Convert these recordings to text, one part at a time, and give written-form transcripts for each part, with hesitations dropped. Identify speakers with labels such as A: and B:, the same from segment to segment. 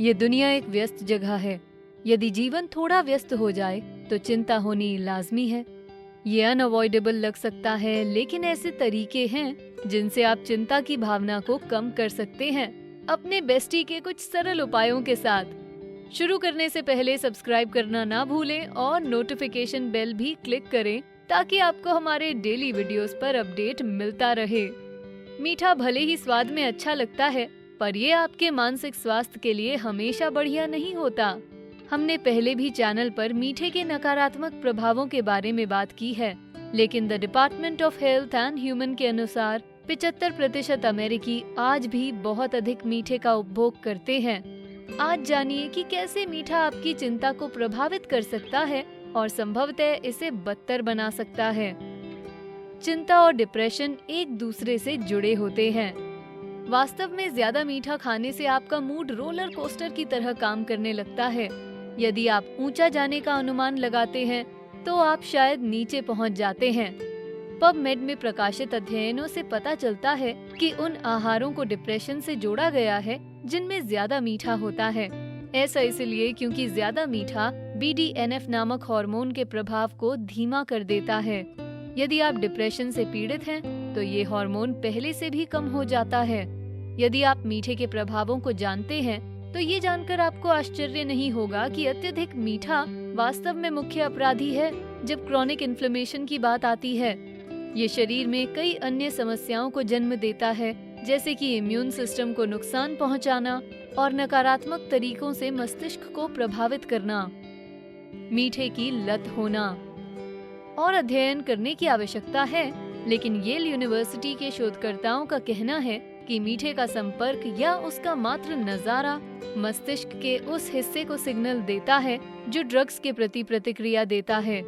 A: ये दुनिया एक व्यस्त जगह है। यदि जीवन थोड़ा व्यस्त हो जाए तो चिंता होनी लाजमी है। ये अनअवॉइडेबल लग सकता है, लेकिन ऐसे तरीके हैं जिनसे आप चिंता की भावना को कम कर सकते हैं, अपने बेस्टी के कुछ सरल उपायों के साथ। शुरू करने से पहले सब्सक्राइब करना ना भूलें और नोटिफिकेशन बेल भी क्लिक करें ताकि आपको हमारे डेली वीडियोस पर अपडेट मिलता रहे। मीठा भले ही स्वाद में अच्छा लगता है, पर ये आपके मानसिक स्वास्थ्य के लिए हमेशा बढ़िया नहीं होता। हमने पहले भी चैनल पर मीठे के नकारात्मक प्रभावों के बारे में बात की है, लेकिन the department of health and human के अनुसार 75% अमेरिकी आज भी बहुत अधिक मीठे का उपभोग करते हैं। आज जानिए कि कैसे मीठा आपकी चिंता को प्रभावित कर सकता है और संभवतः इसे बदतर बना सकता है। चिंता और डिप्रेशन एक दूसरे से जुड़े होते हैं। वास्तव में ज्यादा मीठा खाने से आपका मूड रोलर कोस्टर की तरह काम करने लगता है। यदि आप ऊंचा जाने का अनुमान लगाते हैं तो आप शायद नीचे पहुंच जाते हैं। पबमेड में प्रकाशित अध्ययनों से पता चलता है कि उन आहारों को डिप्रेशन से जोड़ा गया है जिनमें ज्यादा मीठा होता है। ऐसा इसलिए क्योंकि ज्यादा मीठा BDNF नामक हार्मोन के प्रभाव को धीमा कर देता है। यदि आप डिप्रेशन से पीड़ित हैं, तो ये हार्मोन पहले से भी कम हो जाता है। यदि आप मीठे के प्रभावों को जानते हैं, तो ये जानकर आपको आश्चर्य नहीं होगा कि अत्यधिक मीठा वास्तव में मुख्य अपराधी है जब क्रॉनिक इन्फ्लेमेशन की बात आती है। ये शरीर में कई अन्य समस्याओं को जन्म देता है, जैसे कि इम्यून सिस्टम को नुकसान पहुंचाना और नकारात्मक तरीकों से मस्तिष्क को प्रभावित करना। मीठे की लत होना और अध्ययन करने की आवश्यकता है, लेकिन येल यूनिवर्सिटी के शोधकर्ताओं का कहना है कि मीठे का संपर्क या उसका मात्र नजारा मस्तिष्क के उस हिस्से को सिग्नल देता है जो ड्रग्स के प्रति प्रतिक्रिया देता है।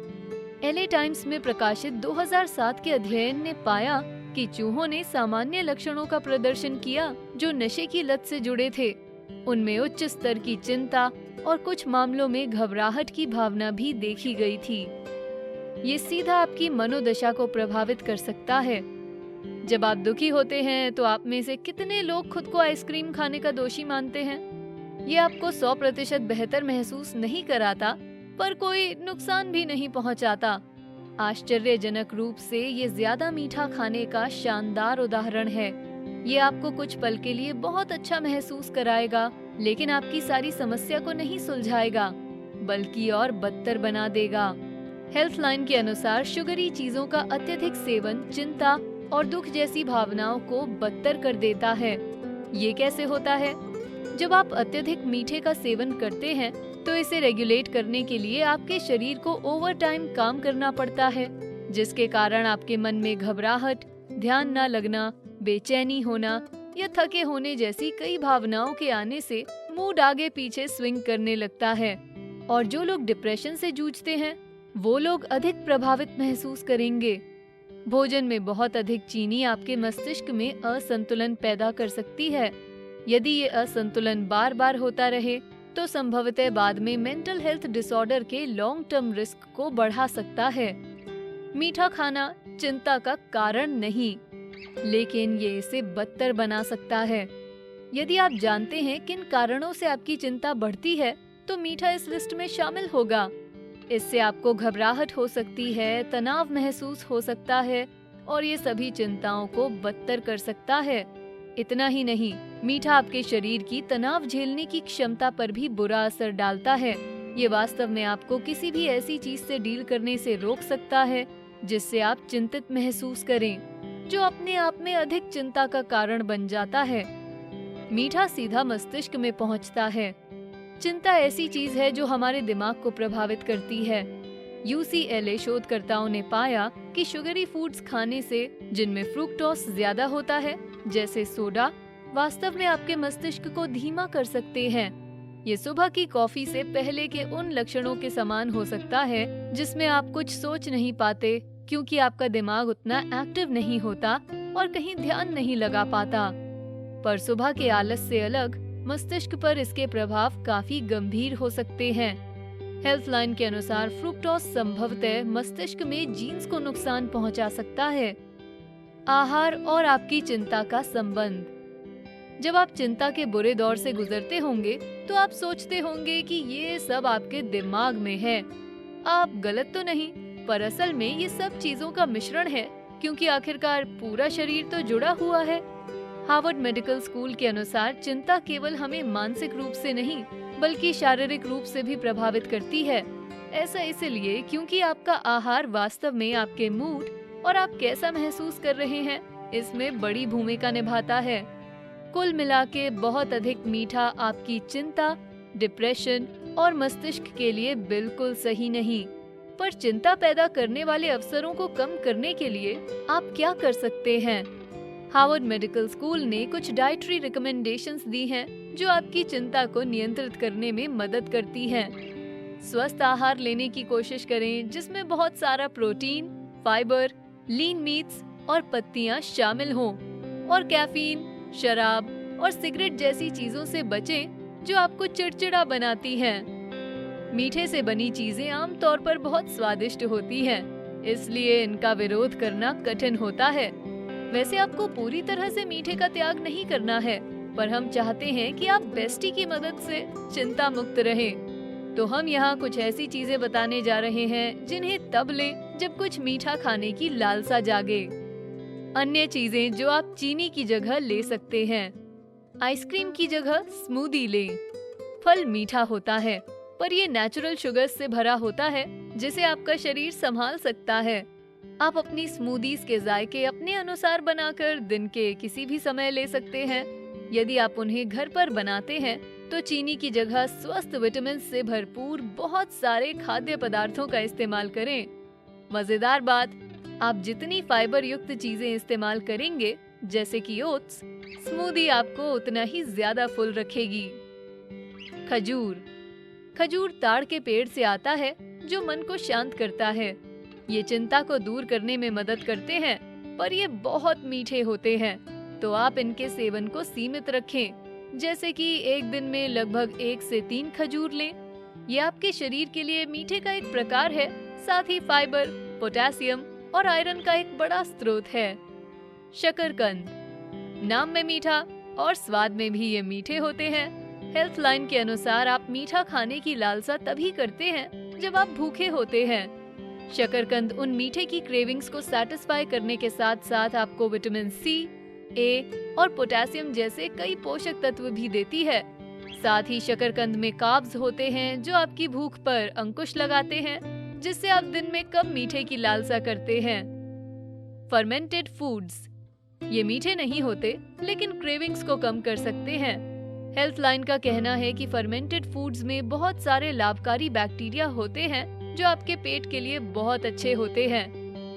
A: LA टाइम्स में प्रकाशित 2007 के अध्ययन ने पाया कि चूहों ने सामान्य लक्षणों का प्रदर्शन किया जो नशे की लत से जुड़े थे। उनमें उच्च स्तर की चिंता और कुछ मामलों में घबराहट की भावना भी देखी गई थी। ये सीधा आपकी मनोदशा को प्रभावित कर सकता है। जब आप दुखी होते हैं तो आप में से कितने लोग खुद को आइसक्रीम खाने का दोषी मानते हैं? ये आपको 100% बेहतर महसूस नहीं कराता, पर कोई नुकसान भी नहीं पहुंचाता। आश्चर्यजनक रूप से ये ज्यादा मीठा खाने का शानदार उदाहरण है। ये आपको कुछ पल के लिए बहुत अच्छा महसूस कराएगा, लेकिन आपकी सारी समस्या को नहीं सुलझाएगा, बल्कि और बदतर बना देगा। हेल्थलाइन के अनुसार शुगरी चीजों का अत्यधिक सेवन चिंता और दुख जैसी भावनाओं को बदतर कर देता है। ये कैसे होता है? जब आप अत्यधिक मीठे का सेवन करते हैं तो इसे रेगुलेट करने के लिए आपके शरीर को ओवर टाइम काम करना पड़ता है, जिसके कारण आपके मन में घबराहट, ध्यान न लगना, बेचैनी होना या थके होने जैसी कई भावनाओं के आने से मूड आगे पीछे स्विंग करने लगता है। और जो लोग डिप्रेशन से जूझते हैं वो लोग अधिक प्रभावित महसूस करेंगे। भोजन में बहुत अधिक चीनी आपके मस्तिष्क में असंतुलन पैदा कर सकती है। यदि ये असंतुलन बार बार होता रहे तो संभवतः बाद में मेंटल हेल्थ डिसऑर्डर के लॉन्ग टर्म रिस्क को बढ़ा सकता है। मीठा खाना चिंता का कारण नहीं, लेकिन ये इसे बदतर बना सकता है। यदि आप जानते हैं किन कारणों से आपकी चिंता बढ़ती है, तो मीठा इस लिस्ट में शामिल होगा। इससे आपको घबराहट हो सकती है, तनाव महसूस हो सकता है और ये सभी चिंताओं को बदतर कर सकता है। इतना ही नहीं, मीठा आपके शरीर की तनाव झेलने की क्षमता पर भी बुरा असर डालता है। ये वास्तव में आपको किसी भी ऐसी चीज से डील करने से रोक सकता है जिससे आप चिंतित महसूस करें, जो अपने आप में अधिक चिंता का कारण बन जाता है। मीठा सीधा मस्तिष्क में पहुंचता है। चिंता ऐसी चीज है जो हमारे दिमाग को प्रभावित करती है। UCLA शोधकर्ताओं ने पाया कि शुगरी फूड्स खाने से, जिनमें फ्रुक्टोज ज्यादा होता है, जैसे सोडा, वास्तव में आपके मस्तिष्क को धीमा कर सकते हैं। ये सुबह की कॉफी से पहले के उन लक्षणों के समान हो सकता है जिसमें आप कुछ सोच नहीं पाते क्योंकि आपका दिमाग उतना एक्टिव नहीं होता और कहीं ध्यान नहीं लगा पाता। पर सुबह के आलस से अलग मस्तिष्क पर इसके प्रभाव काफी गंभीर हो सकते हैं। हेल्थलाइन के अनुसार फ्रुक्टोज संभवतः मस्तिष्क में जीन्स को नुकसान पहुंचा सकता है। आहार और आपकी चिंता का संबंध। जब आप चिंता के बुरे दौर से गुजरते होंगे तो आप सोचते होंगे कि ये सब आपके दिमाग में है। आप गलत तो नहीं, पर असल में ये सब चीजों का मिश्रण है, क्योंकि आखिरकार पूरा शरीर तो जुड़ा हुआ है। हार्वर्ड मेडिकल स्कूल के अनुसार चिंता केवल हमें मानसिक रूप से नहीं बल्कि शारीरिक रूप से भी प्रभावित करती है। ऐसा इसलिए क्योंकि आपका आहार वास्तव में आपके मूड और आप कैसा महसूस कर रहे हैं इसमें बड़ी भूमिका निभाता है। कुल मिला के बहुत अधिक मीठा आपकी चिंता, डिप्रेशन और मस्तिष्क के लिए बिल्कुल सही नहीं। पर चिंता पैदा करने वाले अवसरों को कम करने के लिए आप क्या कर सकते हैं? हार्वर्ड मेडिकल स्कूल ने कुछ डाइटरी रिकमेंडेशंस दी हैं जो आपकी चिंता को नियंत्रित करने में मदद करती हैं। स्वस्थ आहार लेने की कोशिश करें जिसमें बहुत सारा प्रोटीन, फाइबर, लीन मीट्स और पत्तियां शामिल हों, और कैफीन, शराब और सिगरेट जैसी चीजों से बचें जो आपको चिड़चिड़ा बनाती हैं। मीठे से बनी चीजें आमतौर पर बहुत स्वादिष्ट होती हैं, इसलिए इनका विरोध करना कठिन होता है। वैसे आपको पूरी तरह से मीठे का त्याग नहीं करना है, पर हम चाहते हैं कि आप बेस्टी की मदद से चिंता मुक्त रहें। तो हम यहाँ कुछ ऐसी चीजें बताने जा रहे हैं जिन्हें तब लें जब कुछ मीठा खाने की लालसा जागे। अन्य चीजें जो आप चीनी की जगह ले सकते हैं। आइसक्रीम की जगह स्मूदी लें। फल मीठा होता है, पर ये नेचुरल शुगर से भरा होता है जिसे आपका शरीर संभाल सकता है। आप अपनी स्मूदीज के जायके अपने अनुसार बनाकर दिन के किसी भी समय ले सकते हैं। यदि आप उन्हें घर पर बनाते हैं तो चीनी की जगह स्वस्थ विटामिन से भरपूर बहुत सारे खाद्य पदार्थों का इस्तेमाल करें। मजेदार बात, आप जितनी फाइबर युक्त चीजें इस्तेमाल करेंगे जैसे कि ओट्स, स्मूदी आपको उतना ही ज्यादा फुल रखेगी। खजूर। खजूर ताड़ के पेड़ से आता है जो मन को शांत करता है। ये चिंता को दूर करने में मदद करते हैं, पर ये बहुत मीठे होते हैं, तो आप इनके सेवन को सीमित रखें, जैसे कि एक दिन में लगभग 1 से 3 खजूर लें। ये आपके शरीर के लिए मीठे का एक प्रकार है, साथ ही फाइबर, पोटेशियम और आयरन का एक बड़ा स्रोत है। शकरकंद। नाम में मीठा और स्वाद में भी ये मीठे होते हैं। हेल्थ लाइन के अनुसार आप मीठा खाने की लालसा तभी करते हैं जब आप भूखे होते हैं। शकरकंद उन मीठे की क्रेविंग्स को सैटिस्फाई करने के साथ साथ आपको विटामिन सी, ए और पोटेशियम जैसे कई पोषक तत्व भी देती है। साथ ही शकरकंद में कार्ब्स होते हैं जो आपकी भूख पर अंकुश लगाते हैं, जिससे आप दिन में कम मीठे की लालसा करते हैं। Fermented foods. ये मीठे नहीं होते लेकिन क्रेविंग्स को कम कर सकते हैं। हेल्थ लाइन का कहना है कि फर्मेंटेड फूड्स में बहुत सारे लाभकारी बैक्टीरिया होते हैं जो आपके पेट के लिए बहुत अच्छे होते हैं।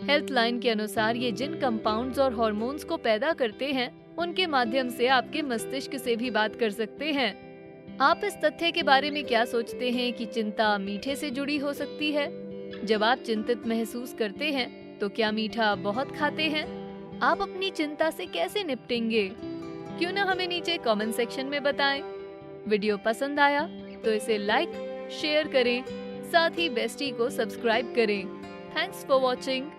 A: हेल्थ लाइन के अनुसार ये जिन कंपाउंड्स और हार्मोन्स को पैदा करते हैं उनके माध्यम से आपके मस्तिष्क से भी बात कर सकते हैं। आप इस तथ्य के बारे में क्या सोचते हैं कि चिंता मीठे से जुड़ी हो सकती है? जब आप चिंतित महसूस करते हैं तो क्या मीठा बहुत खाते हैं? आप अपनी चिंता से कैसे निपटेंगे? क्यों ना हमें नीचे कमेंट सेक्शन में बताएं। वीडियो पसंद आया तो इसे लाइक, शेयर करें, साथ ही बेस्टी को सब्सक्राइब करें। Thanks for watching.